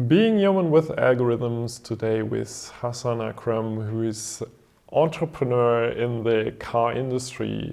Being Human with Algorithms today with Hasan Akram, who is entrepreneur in the car industry.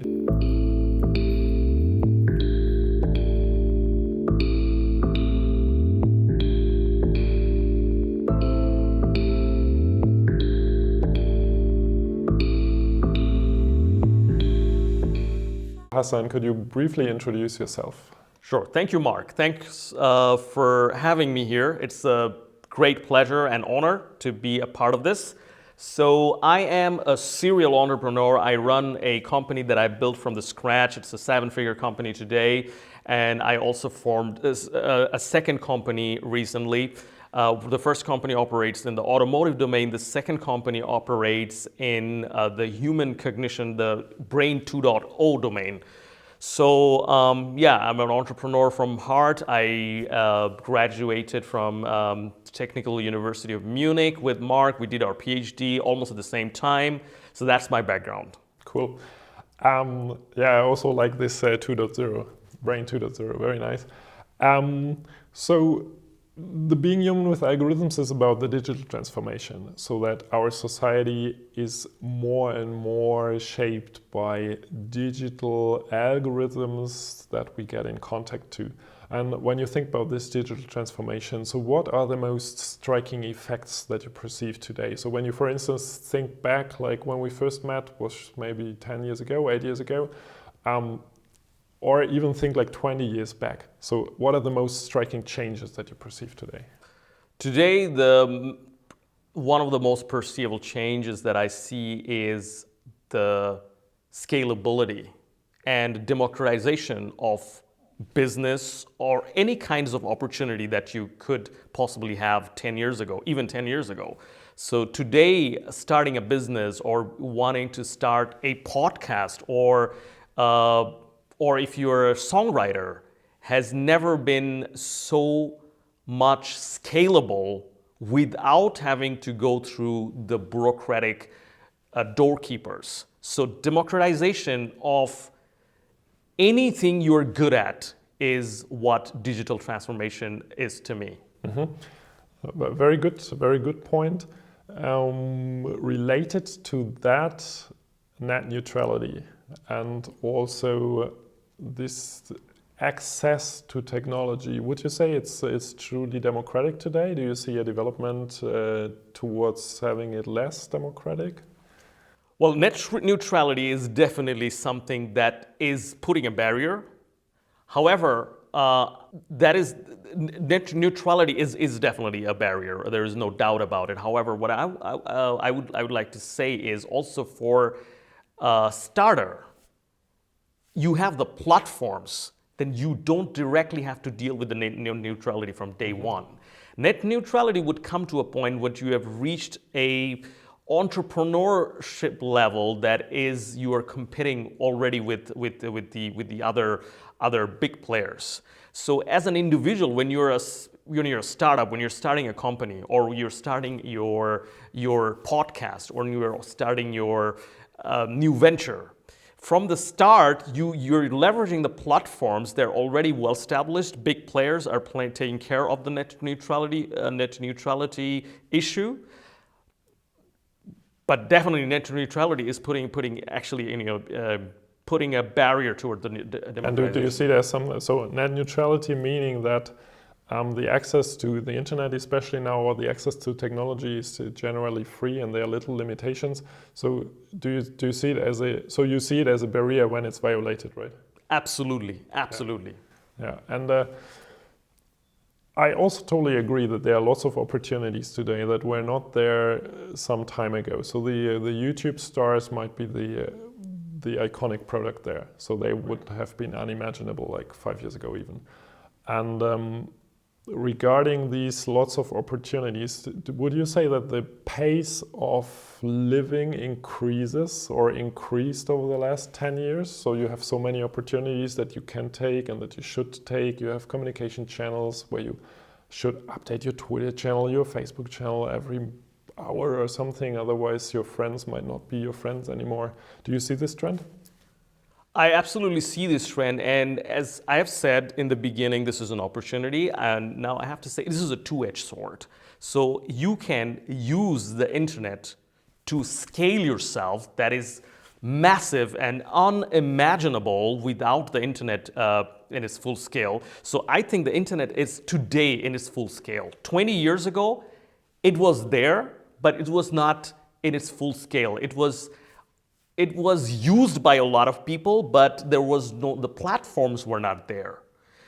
Hasan, could you briefly introduce yourself? Sure. Thank you, Mark. Thanks for having me here. It's a great pleasure and honor to be a part of this. So I am a serial entrepreneur. I run a company that I built from the scratch. It's a 7-figure company today. And I also formed a second company recently. The first company operates in the automotive domain. The second company operates in the human cognition, the brain 2.0 domain. So I'm an entrepreneur from heart. I graduated from Technical University of Munich with Mark. We did our PhD almost at the same time. So that's my background. Cool. I also like this 2.0, brain 2.0, very nice. So the Being Human with Algorithms is about the digital transformation, so that our society is more and more shaped by digital algorithms that we get in contact to. And when you think about this digital transformation, so what are the most striking effects that you perceive today? So when you, for instance, think back, like when we first met was maybe 10 years ago, 8 years ago, or even think like 20 years back. So what are the most striking changes that you perceive today? Today, one of the most perceivable changes that I see is the scalability and democratization of business or any kinds of opportunity that you could possibly have 10 years ago, even 10 years ago. So today, starting a business or wanting to start a podcast or if you're a songwriter, has never been so much scalable without having to go through the bureaucratic doorkeepers. So democratization of anything you're good at is what digital transformation is to me. Mm-hmm. Very good point. Related to that, net neutrality and also this access to technology. Would you say it's truly democratic today? Do you see a development towards having it less democratic? Well, net neutrality is definitely something that is putting a barrier. However, net neutrality is definitely a barrier. There is no doubt about it. However, what I would like to say is also for a starter, you have the platforms, then you don't directly have to deal with the net neutrality from day one. Net neutrality would come to a point when you have reached a entrepreneurship level that is you are competing already with the other big players. So as an individual, when you're a startup, when you're starting a company, or you're starting your podcast, or you're starting your new venture, from the start, you're leveraging the platforms. They're already well established. Big players are taking care of the net neutrality issue. But definitely, net neutrality is putting a barrier toward the democratization. And do you see there's so net neutrality meaning that the access to the internet, especially now, or the access to technology is generally free and there are little limitations. So do you see it as a barrier when it's violated, right? Absolutely. Yeah. And I also totally agree that there are lots of opportunities today that were not there some time ago. So the YouTube stars might be the iconic product there. So they would have been unimaginable like 5 years ago even. And regarding these lots of opportunities, would you say that the pace of living increases or increased over the last 10 years? So you have so many opportunities that you can take and that you should take. You have communication channels where you should update your Twitter channel, your Facebook channel every hour or something. Otherwise, your friends might not be your friends anymore. Do you see this trend? I absolutely see this trend, and as I have said in the beginning, this is an opportunity, and now I have to say this is a two-edged sword. So you can use the internet to scale yourself that is massive and unimaginable without the internet in its full scale. So I think the internet is today in its full scale. 20 years ago, it was there, but it was not in its full scale. It was used by a lot of people, but the platforms were not there.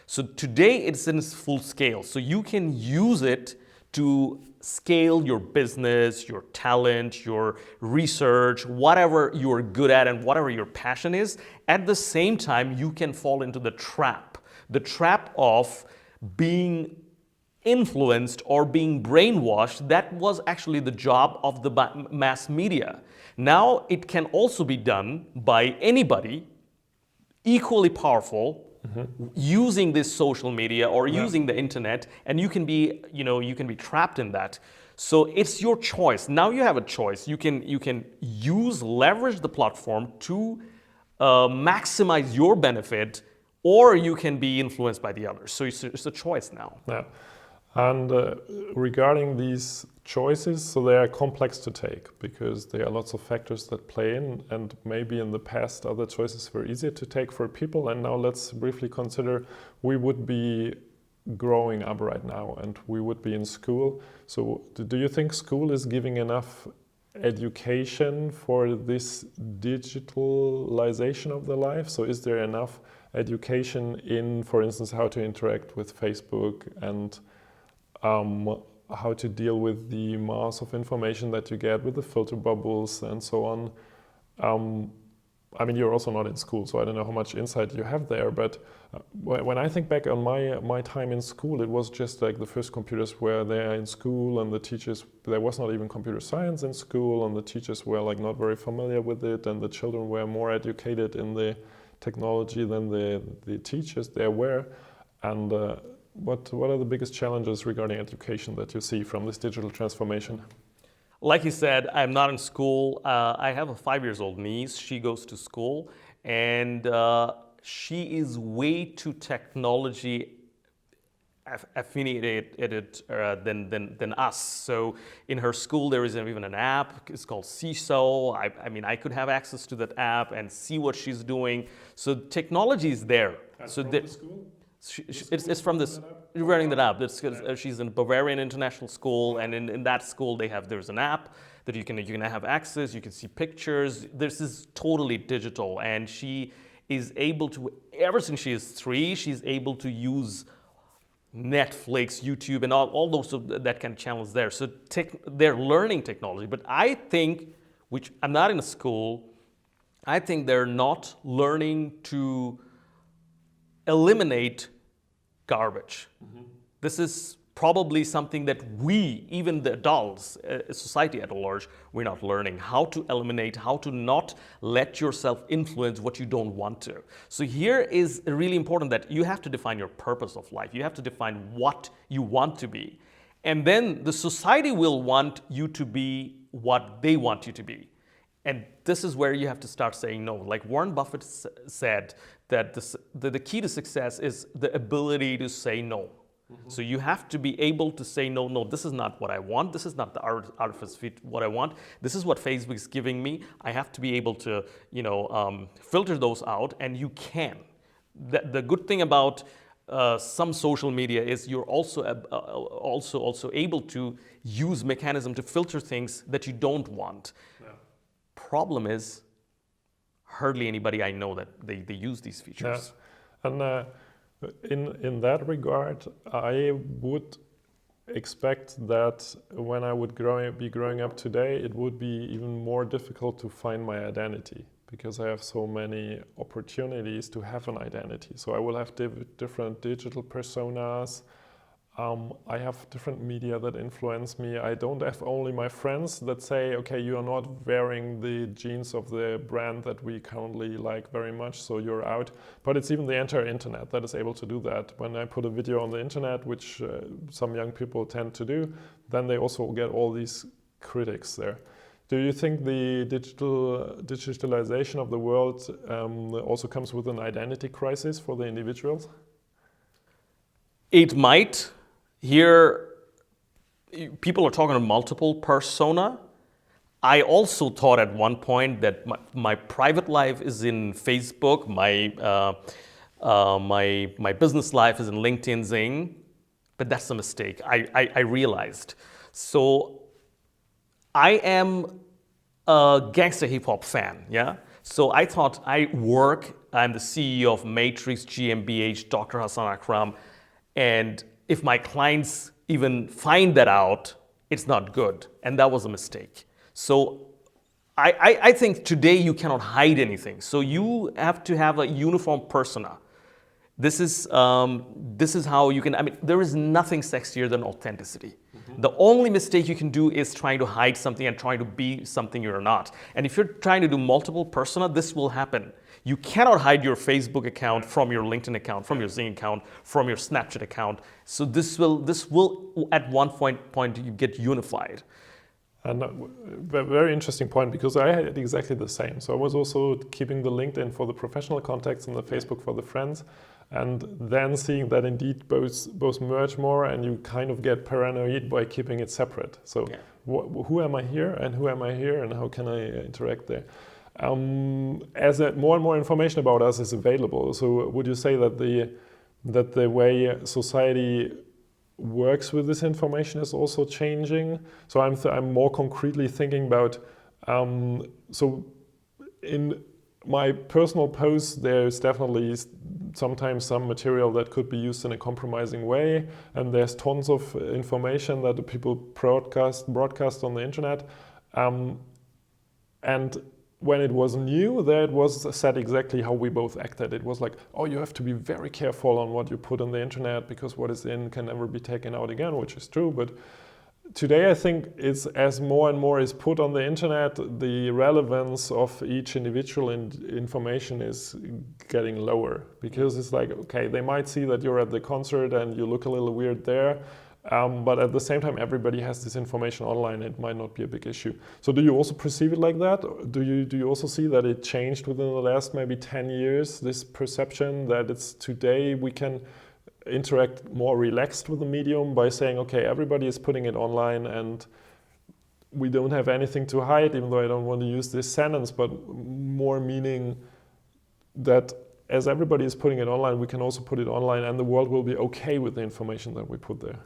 So today it's in its full scale. So you can use it to scale your business, your talent, your research, whatever you're good at and whatever your passion is. At the same time, you can fall into the trap of being influenced or being brainwashed. That was actually the job of the mass media. Now it can also be done by anybody equally powerful, using this social media or using the internet, and you can be trapped in that. So it's your choice. Now you have a choice. You can leverage the platform to maximize your benefit, or you can be influenced by the others. So it's a choice now. Yeah. And regarding these choices, so they are complex to take because there are lots of factors that play in, and maybe in the past other choices were easier to take for people. And now let's briefly consider we would be growing up right now and we would be in school. So do you think school is giving enough education for this digitalization of the life? So is there enough education in, for instance, how to interact with Facebook and how to deal with the mass of information that you get with the filter bubbles and so on? I mean, you're also not in school, so I don't know how much insight you have there, but when I think back on my time in school, it was just like the first computers were there in school, and the teachers, there was not even computer science in school, and the teachers were like not very familiar with it, and the children were more educated in the technology than the teachers there were. And what are the biggest challenges regarding education that you see from this digital transformation? Like you said, I'm not in school. I have a 5-year-old niece. She goes to school, and she is way too technology affiliated than us. So in her school, there isn't even an app. It's called CISO. I mean, I could have access to that app and see what she's doing. So technology is there. That's so from the school? It's from this running that app. She's in Bavarian International School, and in that school there's an app that you can have access. You can see pictures. This is totally digital, and she is able to, ever since she is 3, she's able to use Netflix, YouTube, and all those that kind of channels there. So they're learning technology. But I think, which I'm not in a school, I think they're not learning to eliminate garbage. This is probably something that we, even the adults, society at large, we're not learning how to eliminate, how to not let yourself influence what you don't want to. So here is really important that you have to define your purpose of life. You have to define what you want to be. And then the society will want you to be what they want you to be. And this is where you have to start saying no. Like Warren Buffett said, that the key to success is the ability to say no. So you have to be able to say no, this is not what I want. This is not the artifice fit what I want. This is what Facebook is giving me. I have to be able to, filter those out, and you can. The good thing about some social media is you're also able to use mechanism to filter things that you don't want. Yeah. Problem is, hardly anybody I know that they use these features. Yeah. And in that regard, I would expect that when I would be growing up today, it would be even more difficult to find my identity because I have so many opportunities to have an identity. So I will have different digital personas. I have different media that influence me. I don't have only my friends that say, okay, you are not wearing the jeans of the brand that we currently like very much, so you're out. But it's even the entire internet that is able to do that. When I put a video on the internet, which some young people tend to do, then they also get all these critics there. Do you think the digitalization of the world also comes with an identity crisis for the individuals? It might. Here, people are talking about multiple persona. I also thought at one point that my private life is in Facebook, my business life is in LinkedIn, Zing, but that's a mistake. I realized. So I am a gangster hip hop fan, yeah. So I thought I'm the CEO of Matrickz, GmbH, Dr. Hasan Akram, and if my clients even find that out, it's not good, and that was a mistake. So I think today you cannot hide anything. So you have to have a uniform persona. This is how you can, I mean, there is nothing sexier than authenticity. Mm-hmm. The only mistake you can do is trying to hide something and trying to be something you're not. And if you're trying to do multiple persona, this will happen. You cannot hide your Facebook account from your LinkedIn account, from your Zing account, from your Snapchat account. So this will at one point you get unified. And very interesting point, because I had exactly the same. So I was also keeping the LinkedIn for the professional contacts and the Facebook for the friends, and then seeing that indeed both merge more, and you kind of get paranoid by keeping it separate. So who am I here, and who am I here, and how can I interact there? As more and more information about us is available, so would you say that the way society works with this information is also changing? So I'm more concretely thinking about, so in my personal posts, there's definitely sometimes some material that could be used in a compromising way, and there's tons of information that the people broadcast on the internet. And when it was new, there it was said exactly how we both acted. It was like, oh, you have to be very careful on what you put on the internet, because what is in can never be taken out again, which is true. But today I think it's, as more and more is put on the internet, the relevance of each individual information is getting lower, because it's like, okay, they might see that you're at the concert and you look a little weird there. But at the same time, everybody has this information online. It might not be a big issue. So do you also perceive it like that? Do you also see that it changed within the last maybe 10 years, this perception that it's today we can interact more relaxed with the medium by saying, okay, everybody is putting it online and we don't have anything to hide, even though I don't want to use this sentence, but more meaning that as everybody is putting it online, we can also put it online, and the world will be okay with the information that we put there?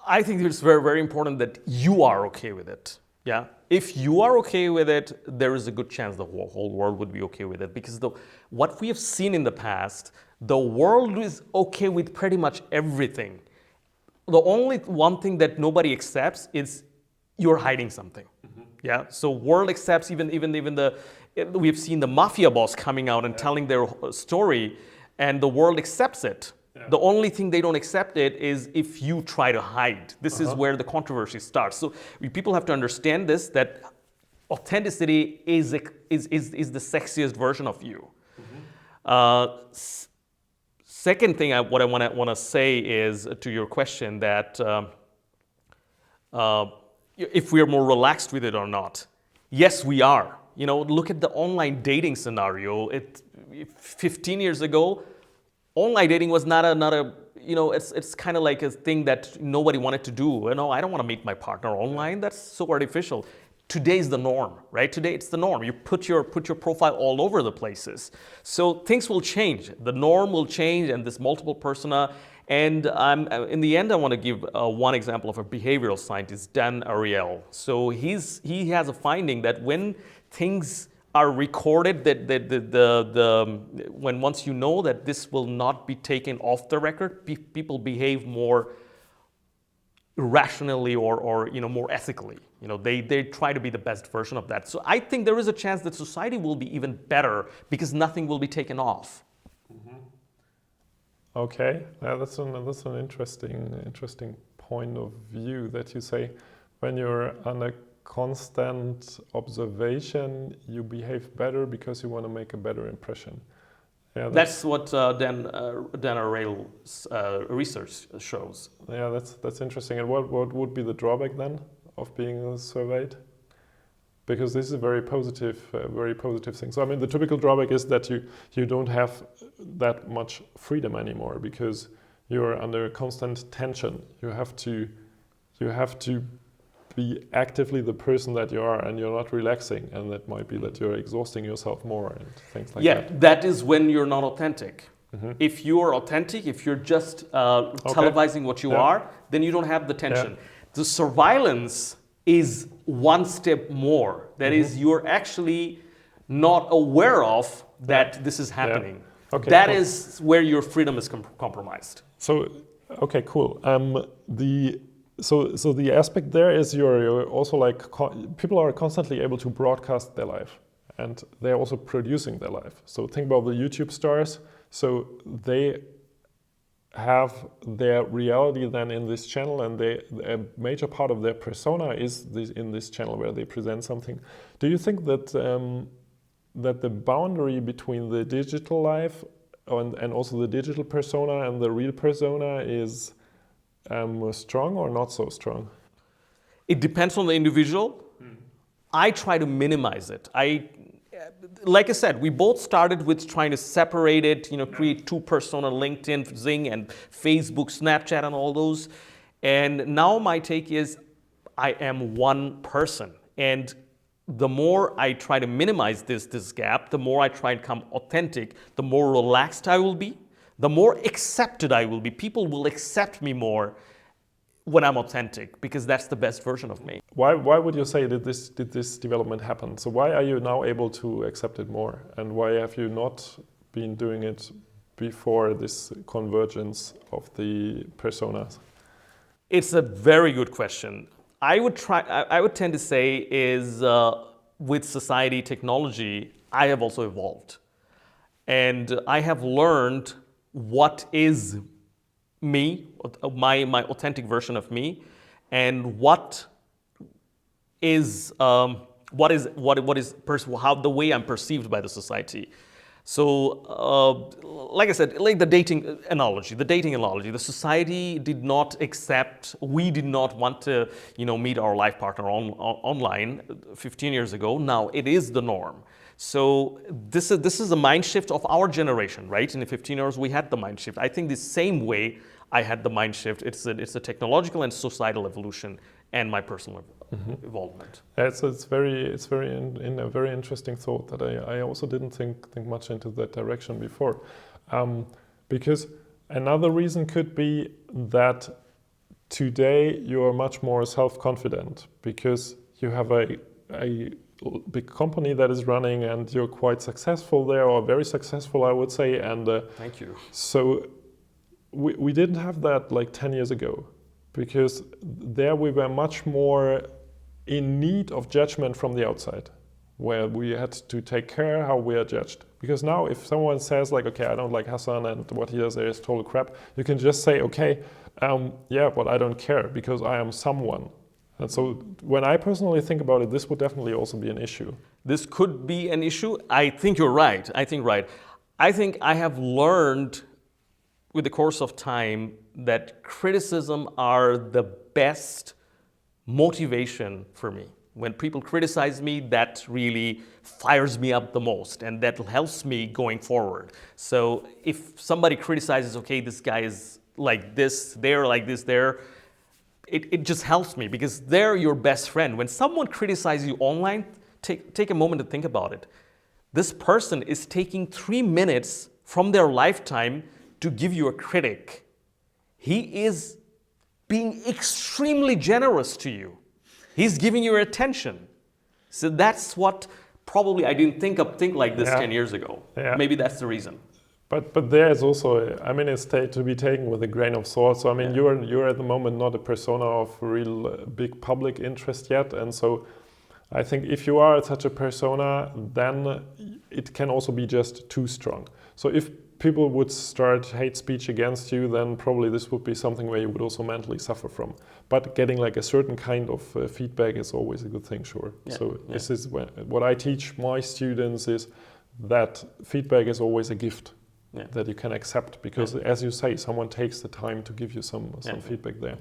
I think it's very, very important that you are okay with it. Yeah. If you are okay with it, there is a good chance the whole world would be okay with it. Because what we have seen in the past, the world is okay with pretty much everything. The only one thing that nobody accepts is you're hiding something. Mm-hmm. Yeah. So world accepts even we've seen the mafia boss coming out and telling their story, and the world accepts it. Yeah. The only thing they don't accept it is if you try to hide. This is where the controversy starts. So people have to understand this, that authenticity is the sexiest version of you. Mm-hmm. Second thing what I want to say is to your question that if we are more relaxed with it or not. Yes, we are. You know, look at the online dating scenario. 15 years ago, online dating was not a you know, it's kind of like a thing that nobody wanted to do. You know, I don't want to meet my partner online. That's so artificial. Today's the norm, right? Today it's the norm. You put your profile all over the places. So things will change. The norm will change, and this multiple persona. And in the end, I want to give one example of a behavioral scientist, Dan Ariely. So he has a finding that when things are recorded, when once you know that this will not be taken off the record, people behave more rationally or you know, more ethically. You know, they try to be the best version of that. So I think there is a chance that society will be even better because nothing will be taken off. Mm-hmm. Okay, that's an interesting point of view, that you say when you're under constant observation, you behave better because you want to make a better impression. Yeah, that's what Dan Ariely's research shows. Yeah, that's interesting. And what would be the drawback then of being surveyed? Because this is a very positive thing. So I mean, the typical drawback is that you don't have that much freedom anymore because you're under constant tension. You have to be actively the person that you are, and you're not relaxing, and that might be that you're exhausting yourself more and things like that. Yeah, that is when you're not authentic. If you're authentic, if you're just televising what you are, then you don't have the tension. The surveillance is one step more. That is, you're actually not aware of that this is happening. Okay, that is where your freedom is compromised. So, okay, cool. So the aspect there is you're also like people are constantly able to broadcast their life, and they're also producing their life. So think about the YouTube stars. So they have their reality then in this channel, and a major part of their persona is in this channel where they present something. Do you think that that the boundary between the digital life and also the digital persona and the real persona is strong or not so strong? It depends on the individual. I try to minimize it. Like I said, we both started with trying to separate it, create two persona, LinkedIn, Zing, and Facebook, Snapchat, and all those. And now my take is I am one person. And the more I try to minimize this gap, the more I try to become authentic, the more relaxed I will be, the more accepted I will be. People will accept me more when I'm authentic, because that's the best version of me. Why would you say did this development happen? So why are you now able to accept it more, and why have you not been doing it before this convergence of the personas? It's a very good question. I would tend to say is with society, technology, I have also evolved, and I have learned what is me, my authentic version of me, and what is how the way I'm perceived by the society. So, like I said, like the dating analogy, the society did not accept. We did not want to, meet our life partner online 15 years ago. Now it is the norm. So this is a mind shift of our generation, right? In the 15 years we had the mind shift. I think the same way I had the mind shift. It's a technological and societal evolution, and my personal involvement. It's a very interesting thought that I also didn't think much into that direction before, because another reason could be that today you are much more self-confident because you have a big company that is running and you're quite successful there, or very successful, I would say. And thank you. So we didn't have that like 10 years ago, because there we were much more in need of judgment from the outside, where we had to take care how we are judged. Because now if someone says like, okay, I don't like Hasan and what he does there is total crap, you can just say, okay, yeah, but I don't care because I am someone. And so when I personally think about it, this would definitely also be an issue. This could be an issue. I think you're right. I think I have learned with the course of time that criticism are the best motivation for me. When people criticize me, that really fires me up the most, and that helps me going forward. So if somebody criticizes, okay, this guy is like this, they're like this, it just helps me because they're your best friend. When someone criticizes you online, take a moment to think about it. This person is taking 3 minutes from their lifetime to give you a critic. He is being extremely generous to you. He's giving you attention. So that's what probably I didn't think like this 10 years ago. Yeah. Maybe that's the reason. But there is also, I mean, it's to be taken with a grain of salt. So I mean, you're at the moment not a persona of real big public interest yet, and so I think if you are such a persona, then it can also be just too strong. So if people would start hate speech against you, then probably this would be something where you would also mentally suffer from. But getting like a certain kind of feedback is always a good thing, sure. Yeah. So this is what I teach my students is that feedback is always a gift. That you can accept because, as you say, someone takes the time to give you some feedback there.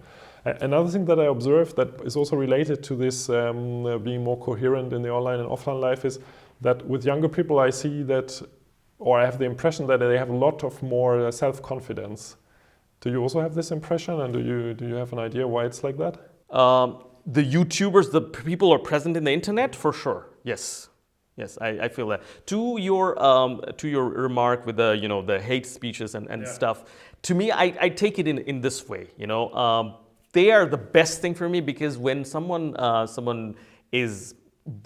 Another thing that I observed that is also related to this being more coherent in the online and offline life is that with younger people I see that, or I have the impression that they have a lot of more self-confidence. Do you also have this impression, and do you have an idea why it's like that? The YouTubers, the people who are present in the internet, for sure. Yes, yes, I feel that. To your remark with the hate speeches and stuff. To me, I take it in this way. They are the best thing for me, because when someone is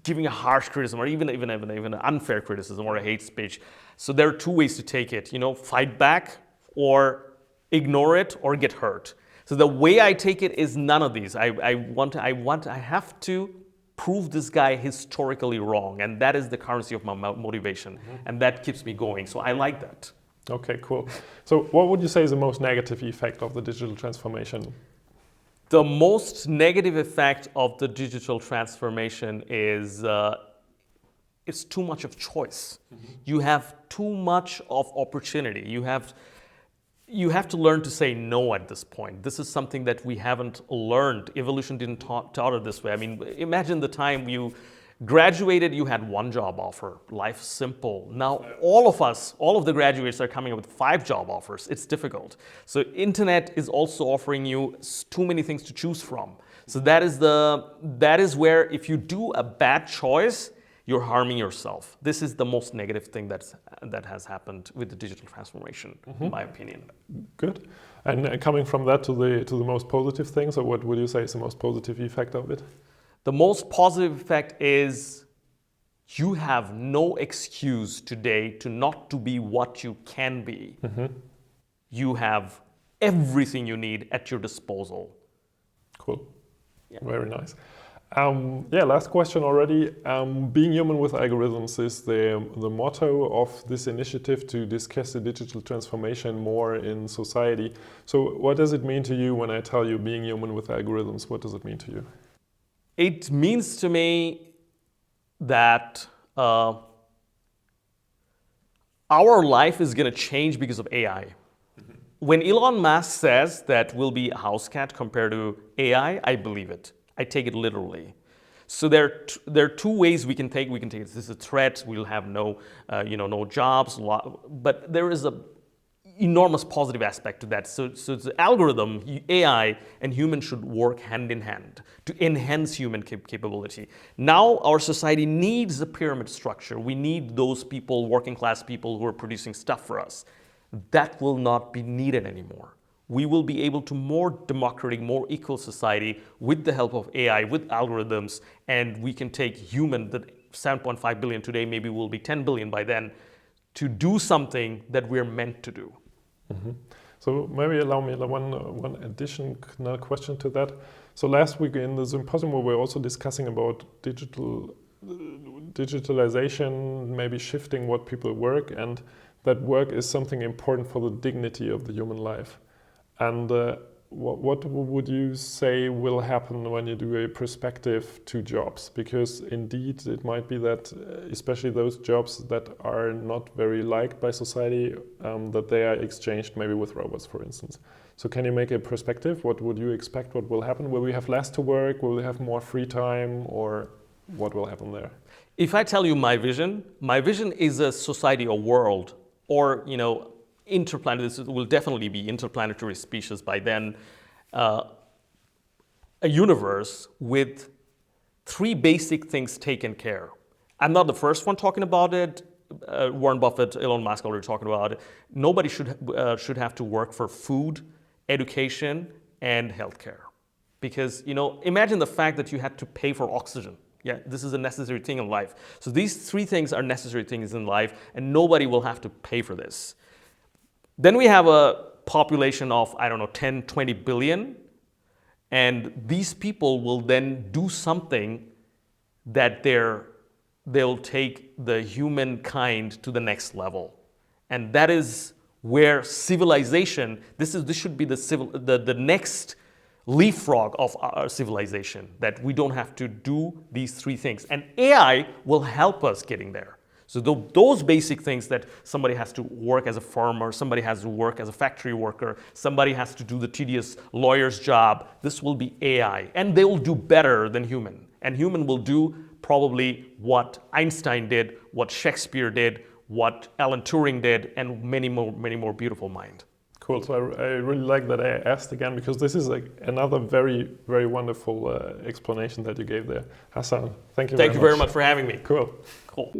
giving a harsh criticism, or even an unfair criticism or a hate speech, so there are two ways to take it. Fight back, or ignore it, or get hurt. So the way I take it is none of these. I have to prove this guy historically wrong, and that is the currency of my motivation, and that keeps me going. So I like that. Okay, cool. So what would you say is the most negative effect of the digital transformation? The most negative effect of the digital transformation is it's too much of choice. You have too much of opportunity. You have to learn to say no at this point. This is something that we haven't learned. Evolution didn't taught it this way. I mean, imagine the time you graduated, you had one job offer. Life's simple. Now, all of the graduates are coming up with 5 job offers. It's difficult. So internet is also offering you too many things to choose from. So that is where if you do a bad choice, you're harming yourself. This is the most negative thing that has happened with the digital transformation, in my opinion. Good. And coming from that to the most positive thing, so what would you say is the most positive effect of it? The most positive effect is you have no excuse today to not to be what you can be. You have everything you need at your disposal. Cool. Yeah. Very nice. Last question already. Being human with algorithms is the motto of this initiative to discuss the digital transformation more in society. So what does it mean to you when I tell you being human with algorithms? What does it mean to you? It means to me that our life is going to change because of AI. When Elon Musk says that we'll be a house cat compared to AI, I believe it. I take it literally. So there are two ways we can take it. This is a threat. We'll have no jobs. But there is a enormous positive aspect to that. So the algorithm, AI, and humans should work hand in hand to enhance human capability. Now our society needs a pyramid structure. We need those people, working class people, who are producing stuff for us. That will not be needed anymore. We will be able to more democratic, more equal society with the help of AI, with algorithms, and we can take human, the 7.5 billion today, maybe will be 10 billion by then, to do something that we're meant to do. So maybe allow me one additional question to that. So last week in the symposium we were also discussing about digitalization, maybe shifting what people work, and that work is something important for the dignity of the human life. And what would you say will happen when you do a perspective to jobs? Because indeed it might be that especially those jobs that are not very liked by society, that they are exchanged maybe with robots, for instance. So can you make a perspective? What would you expect? What will happen? Will we have less to work? Will we have more free time? Or what will happen there? If I tell you my vision is a society, a world, or interplanetary, this will definitely be interplanetary species by then, a universe with 3 basic things taken care. I'm not the first one talking about it. Warren Buffett, Elon Musk already talking about it. Nobody should have to work for food, education, and healthcare. Because imagine the fact that you had to pay for oxygen. Yeah, this is a necessary thing in life. So these 3 things are necessary things in life, and nobody will have to pay for this. Then we have a population of, 10, 20 billion. And these people will then do something that they'll take the humankind to the next level. And that is where civilization, this should be the next leapfrog of our civilization, that we don't have to do these 3 things. And AI will help us getting there. So those basic things that somebody has to work as a farmer, somebody has to work as a factory worker, somebody has to do the tedious lawyer's job, this will be AI. And they will do better than human. And human will do probably what Einstein did, what Shakespeare did, what Alan Turing did, and many more beautiful mind. Cool. So I really like that I asked again, because this is like another very, very wonderful explanation that you gave there. Hasan, thank you very much. Thank you very much for having me. Cool. Cool.